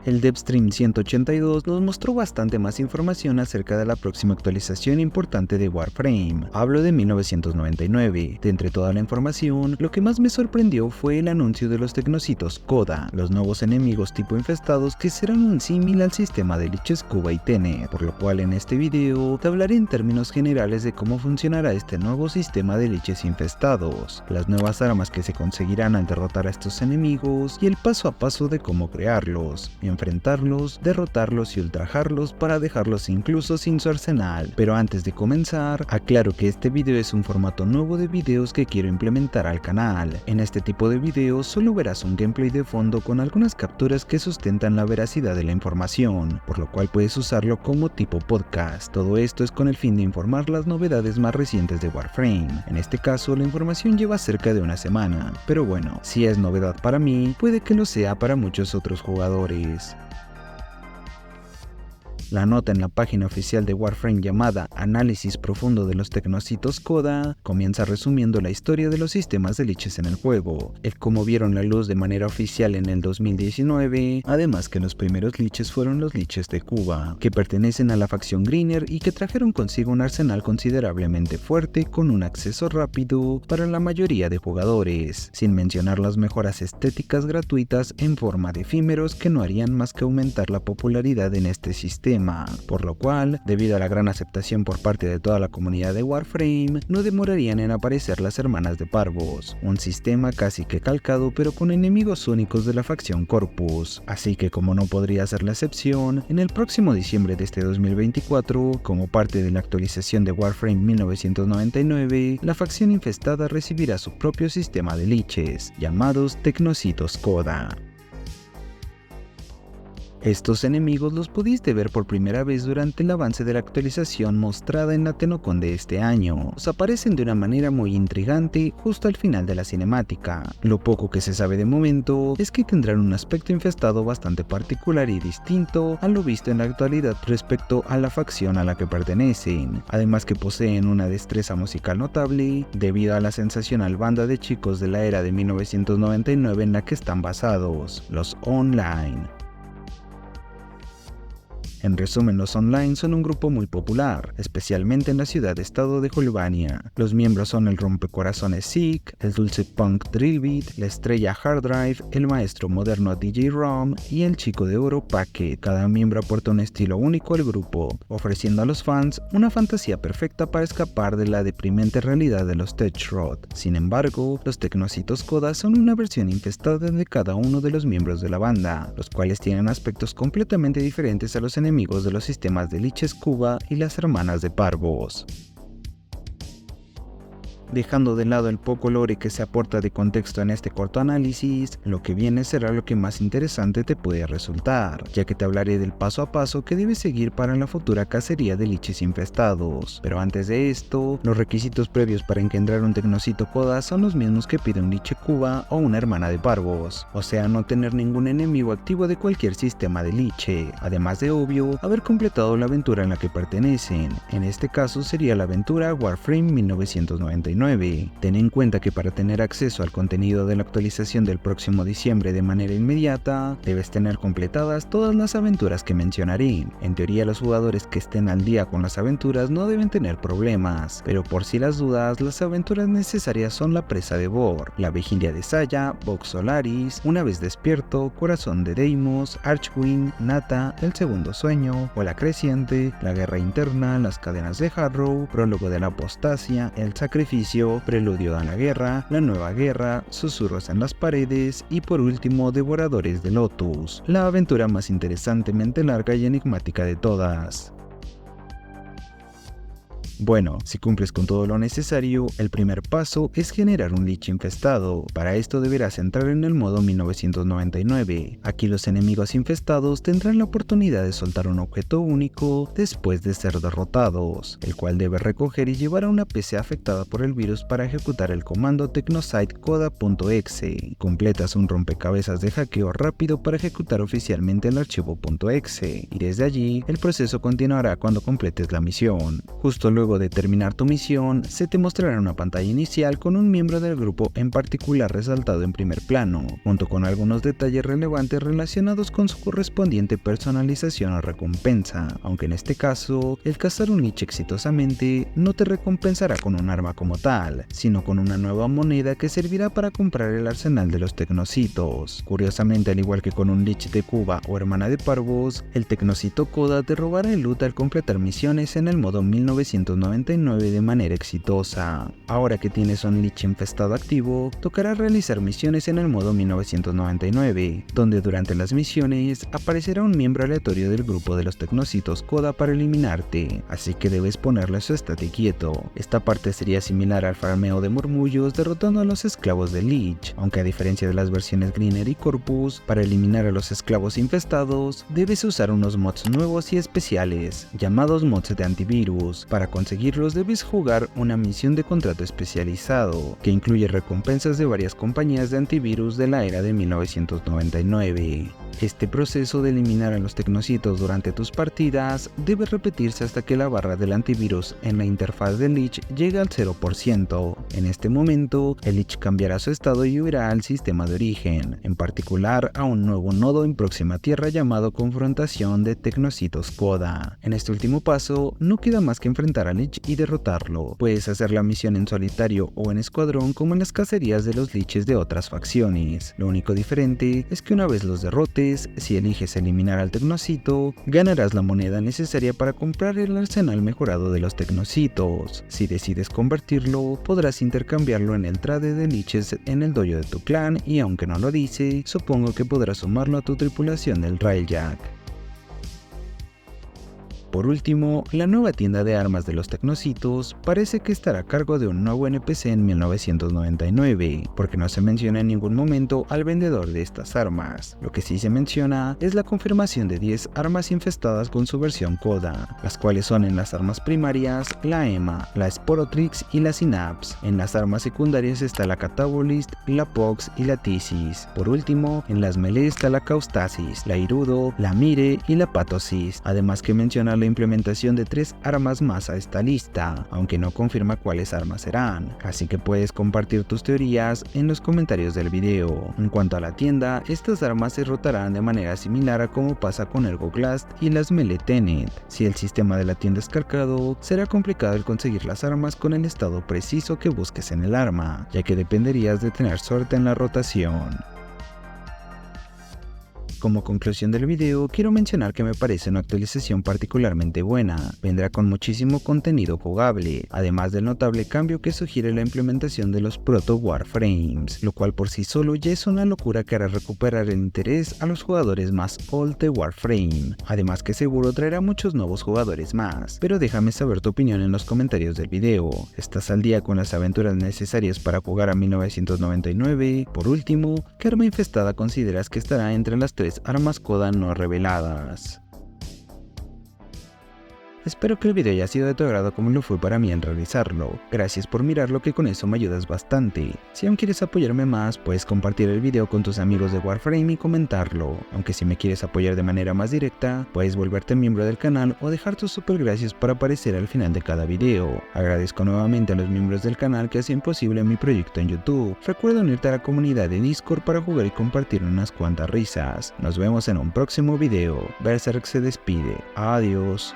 El DevStream 182 nos mostró bastante más información acerca de la próxima actualización importante de Warframe. Hablo de 1999. De entre toda la información, lo que más me sorprendió fue el anuncio de los tecnocitos Coda, los nuevos enemigos tipo infestados que serán un símil al sistema de Liches Cuba y Tenet, por lo cual en este video te hablaré en términos generales de cómo funcionará este nuevo sistema de liches infestados, las nuevas armas que se conseguirán al derrotar a estos enemigos y el paso a paso de cómo crearlos, enfrentarlos, derrotarlos y ultrajarlos para dejarlos incluso sin su arsenal. Pero antes de comenzar, aclaro que este video es un formato nuevo de videos que quiero implementar al canal. En este tipo de videos solo verás un gameplay de fondo con algunas capturas que sustentan la veracidad de la información, por lo cual puedes usarlo como tipo podcast. Todo esto es con el fin de informar las novedades más recientes de Warframe. En este caso, la información lleva cerca de una semana, pero bueno, si es novedad para mí, puede que lo sea para muchos otros jugadores. La nota en la página oficial de Warframe llamada Análisis profundo de los tecnocitos Coda comienza resumiendo la historia de los sistemas de liches en el juego, el cómo vieron la luz de manera oficial en el 2019, además que los primeros liches fueron los liches de Cuba, que pertenecen a la facción Greener y que trajeron consigo un arsenal considerablemente fuerte con un acceso rápido para la mayoría de jugadores, sin mencionar las mejoras estéticas gratuitas en forma de efímeros que no harían más que aumentar la popularidad en este sistema. Por lo cual, debido a la gran aceptación por parte de toda la comunidad de Warframe, no demorarían en aparecer las hermanas de Parvos, un sistema casi que calcado pero con enemigos únicos de la facción Corpus. Así que como no podría ser la excepción, en el próximo diciembre de este 2024, como parte de la actualización de Warframe 1999, la facción infestada recibirá su propio sistema de liches, llamados Tecnocitos Coda. Estos enemigos los pudiste ver por primera vez durante el avance de la actualización mostrada en la TennoCon de este año. Os aparecen de una manera muy intrigante justo al final de la cinemática. Lo poco que se sabe de momento es que tendrán un aspecto infestado bastante particular y distinto a lo visto en la actualidad respecto a la facción a la que pertenecen, además que poseen una destreza musical notable debido a la sensacional banda de chicos de la era de 1999 en la que están basados, los Online. En resumen, los Online son un grupo muy popular, especialmente en la ciudad-estado de Hulvania. Los miembros son el rompecorazones Zeke, el dulce punk Drillbeat, la estrella Hard Drive, el maestro moderno DJ Rom y el chico de oro Packet. Cada miembro aporta un estilo único al grupo, ofreciendo a los fans una fantasía perfecta para escapar de la deprimente realidad de los Tech Rod. Sin embargo, los Tecnocitos Coda son una versión infestada de cada uno de los miembros de la banda, los cuales tienen aspectos completamente diferentes a los enemigos de los sistemas de Liches Cuba y las hermanas de Parvos. Dejando de lado el poco lore que se aporta de contexto en este corto análisis, lo que viene será lo que más interesante te puede resultar, ya que te hablaré del paso a paso que debes seguir para la futura cacería de liches infestados. Pero antes de esto, los requisitos previos para engendrar un Tecnocito Coda son los mismos que pide un liche Cuba o una hermana de Parvos, o sea, no tener ningún enemigo activo de cualquier sistema de liche, además de obvio, haber completado la aventura en la que pertenecen. En este caso sería la aventura Warframe 1999. Ten en cuenta que para tener acceso al contenido de la actualización del próximo diciembre de manera inmediata, debes tener completadas todas las aventuras que mencionaré. En teoría, los jugadores que estén al día con las aventuras no deben tener problemas, pero por si las dudas, las aventuras necesarias son la presa de Vor, la vigilia de Saya, Vox Solaris, Una vez despierto, Corazón de Deimos, Archwing, Nata, El segundo sueño, Ola creciente, la guerra interna, las cadenas de Harrow, prólogo de la apostasia, el sacrificio, preludio a la guerra, la nueva guerra, susurros en las paredes y por último Devoradores de Lotus, la aventura más interesantemente larga y enigmática de todas. Bueno, si cumples con todo lo necesario, el primer paso es generar un lich infestado. Para esto deberás entrar en el modo 1999. Aquí los enemigos infestados tendrán la oportunidad de soltar un objeto único después de ser derrotados, el cual debes recoger y llevar a una PC afectada por el virus para ejecutar el comando tecnositecoda.exe. Completas un rompecabezas de hackeo rápido para ejecutar oficialmente el archivo .exe, y desde allí el proceso continuará cuando completes la misión. Justo luego Luego de terminar tu misión, se te mostrará una pantalla inicial con un miembro del grupo en particular resaltado en primer plano, junto con algunos detalles relevantes relacionados con su correspondiente personalización o recompensa, aunque en este caso, el cazar un lich exitosamente no te recompensará con un arma como tal, sino con una nueva moneda que servirá para comprar el arsenal de los tecnocitos. Curiosamente, al igual que con un lich de Cuba o hermana de Parvos, el tecnocito Koda te robará el loot al completar misiones en el modo 1999 de manera exitosa. Ahora que tienes un lich infestado activo, tocará realizar misiones en el modo 1999, donde durante las misiones aparecerá un miembro aleatorio del grupo de los tecnocitos Koda para eliminarte, así que debes ponerle su estate quieto. Esta parte sería similar al farmeo de murmullos derrotando a los esclavos de Lich, aunque a diferencia de las versiones Greener y Corpus, para eliminar a los esclavos infestados, debes usar unos mods nuevos y especiales, llamados mods de antivirus. Para conseguirlos debes jugar una misión de contrato especializado, que incluye recompensas de varias compañías de antivirus de la era de 1999. Este proceso de eliminar a los tecnocitos durante tus partidas debe repetirse hasta que la barra del antivirus en la interfaz del Lich llegue al 0%. En este momento, el Lich cambiará su estado y huirá al sistema de origen, en particular a un nuevo nodo en Próxima Tierra llamado Confrontación de Tecnocitos Koda. En este último paso, no queda más que enfrentar al Lich y derrotarlo. Puedes hacer la misión en solitario o en escuadrón como en las cacerías de los Liches de otras facciones. Lo único diferente es que una vez los derrotes, si eliges eliminar al tecnocito, ganarás la moneda necesaria para comprar el arsenal mejorado de los tecnocitos. Si decides convertirlo, podrás intercambiarlo en el trade de liches en el dojo de tu clan y aunque no lo dice, supongo que podrás sumarlo a tu tripulación del Railjack. Por último, la nueva tienda de armas de los tecnocitos parece que estará a cargo de un nuevo NPC en 1999, porque no se menciona en ningún momento al vendedor de estas armas. Lo que sí se menciona es la confirmación de 10 armas infestadas con su versión Koda, las cuales son en las armas primarias la EMA, la Sporotrix y la Synapse. En las armas secundarias está la Catabolist, la Pox y la Tisis. Por último, en las melee está la Caustasis, la Irudo, la Mire y la Patosis, además que menciona la implementación de 3 armas más a esta lista, aunque no confirma cuáles armas serán, así que puedes compartir tus teorías en los comentarios del video. En cuanto a la tienda, estas armas se rotarán de manera similar a como pasa con Ergoglast y las Melee Tenet. Si el sistema de la tienda es cargado, será complicado el conseguir las armas con el estado preciso que busques en el arma, ya que dependerías de tener suerte en la rotación. Como conclusión del video, quiero mencionar que me parece una actualización particularmente buena. Vendrá con muchísimo contenido jugable, además del notable cambio que sugiere la implementación de los Proto Warframes, lo cual por sí solo ya es una locura que hará recuperar el interés a los jugadores más old de Warframe, además que seguro traerá muchos nuevos jugadores más. Pero déjame saber tu opinión en los comentarios del video. ¿Estás al día con las aventuras necesarias para jugar a 1999? Por último, ¿qué arma infestada consideras que estará entre las 3 armas Koda no reveladas? Espero que el video haya sido de tu agrado como lo fue para mí en realizarlo. Gracias por mirarlo, que con eso me ayudas bastante. Si aún quieres apoyarme más, puedes compartir el video con tus amigos de Warframe y comentarlo. Aunque si me quieres apoyar de manera más directa, puedes volverte miembro del canal o dejar tus super gracias para aparecer al final de cada video. Agradezco nuevamente a los miembros del canal que hacen posible mi proyecto en YouTube. Recuerda unirte a la comunidad de Discord para jugar y compartir unas cuantas risas. Nos vemos en un próximo video. Berserk se despide. Adiós.